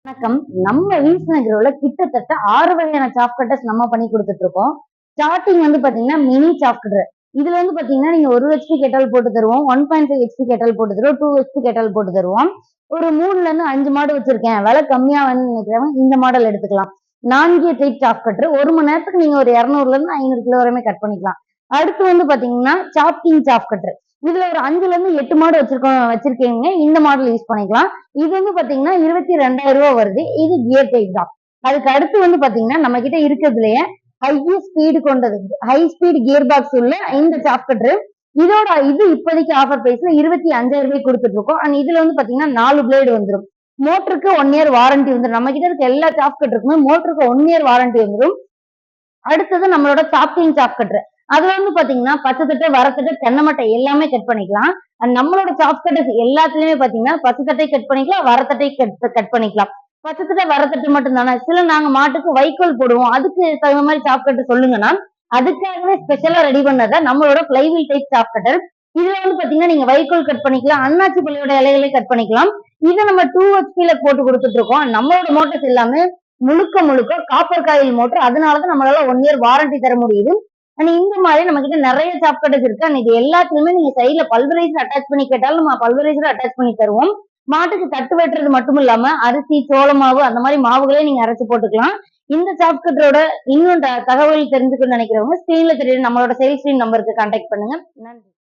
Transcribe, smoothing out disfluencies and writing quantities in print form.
வணக்கம். நம்ம வீஸ்நகர்ல கிட்டத்தட்ட 6 வகையான சாப் கட்டர்ஸ் நம்ம பண்ணி குடுத்துட்டு இருக்கோம். ஸ்டார்ட்டிங் வந்து பாத்தீங்கன்னா, மினி சாப் கட்டர். இதுல வந்து பாத்தீங்கன்னா, நீங்க 1 ஹெச்பி கெட்டல் போட்டு தருவோம். 1.5 ஹெச்பி கெட்டல் போட்டு தருவோம். 2 ஹெச்பி கெட்டல் போட்டு தருவோம். ஒரு 3ல இருந்து 5 மாடு வச்சிருக்கேன். விலை கம்மியா வேணும்னு நினைக்கிறவங்க இந்த மாடல் எடுத்துக்கலாம். 4 டைப் சாப் கட்டர். 1 மணி நேரத்துக்கு நீங்க ஒரு 200ல இருந்து 500 கிலோ வரையுமே கட் பண்ணிக்கலாம். அடுத்து வந்து பாத்தீங்கன்னா, சாப்பிங் சாப் கட்டர். இதுல ஒரு 5ல இருந்து 8 மாடு வச்சிருக்கீங்க. இந்த மாடல் யூஸ் பண்ணிக்கலாம். இது வந்து பாத்தீங்கன்னா 22,000 வருது. இது கியர் டைப் தான். அதுக்கு அடுத்து வந்து பாத்தீங்கன்னா நம்ம கிட்ட இருக்கிறதுலயே ஹை ஸ்பீடு கொண்டது, ஹை ஸ்பீடு கியர் பாக்ஸ் உள்ள இந்த சாப் கட்டர். இதோட இது இப்போதைக்கு ஆஃபர் பிரைஸ்ல 25,000 கொடுத்துட்டு இருக்கோம். அண்ட் இதுல வந்து பாத்தீங்கன்னா 4 பிளேடு வந்துடும். மோட்டருக்கு 1 இயர் வாரண்டி வந்துடும். நம்ம கிட்ட இருக்க எல்லா சாப் கட்டருக்குமே மோட்டருக்கு 1 இயர் வாரண்டி வந்துடும். அடுத்தது நம்மளோட சாப்பிங் சாப் கட்டர். அதுல வந்து பாத்தீங்கன்னா பச்சைத்தட்டை, வரத்தட்டை, தென்னமட்டை எல்லாமே கட் பண்ணிக்கலாம். நம்மளோட சாப் கட்டர்ஸ் எல்லாத்துலயுமே பாத்தீங்கன்னா பச்சைத்தட்டை கட் பண்ணிக்கலாம், வரத்தட்டை கட் பண்ணிக்கலாம். பச்சைத்தட்டை, வரத்தட்டை மட்டும் தானே. நாங்க மாட்டுக்கு வைக்கோல் போடுவோம். அதுக்கு தகுந்த மாதிரி சாப் கட்டர் சொல்லுங்கன்னா அதுக்காகவே ஸ்பெஷலா ரெடி பண்ணத நம்மளோட பிளைவில் டைப் சாப் கட்டர். இதுல வந்து பாத்தீங்கன்னா நீங்க வைக்கோல் கட் பண்ணிக்கலாம், அன்னாச்சி பள்ளியோட இலைகளை கட் பண்ணிக்கலாம். இதை நம்ம 2 ஹெச்பில போட்டு கொடுத்துட்டு இருக்கோம். நம்மளோட மோட்டர்ஸ் எல்லாமே முழுக்க காப்பர் காயில் மோட்டர். அதனாலதான் நம்மளால 1 இயர் வாரண்டி தர முடியுது. இந்த மாதிரி நம்ம கிட்ட நிறைய சாப் கட்டர்ஸ் இருக்கு. இது எல்லாத்துலயுமே நீங்க சைட்ல பல்வரைசர் அட்டாச் பண்ணி கேட்டாலும் நம்ம பல்வரைசர் அட்டாச் பண்ணி தருவோம். மாட்டுக்கு தட்டு வெட்டுறது மட்டும் இல்லாம அரிசி, சோள மாவு அந்த மாதிரி மாவுகளே நீங்க அரைச்சு போட்டுக்கலாம். இந்த சாப் கட்டரோட இன்னும் தகவல் தெரிஞ்சுக்கணும்னு நினைக்கிறவங்க ஸ்கிரீன்ல தெரியுற நம்மளோட சேல்ஸ் டீம் நம்பருக்கு கான்டாக்ட் பண்ணுங்க. நன்றி.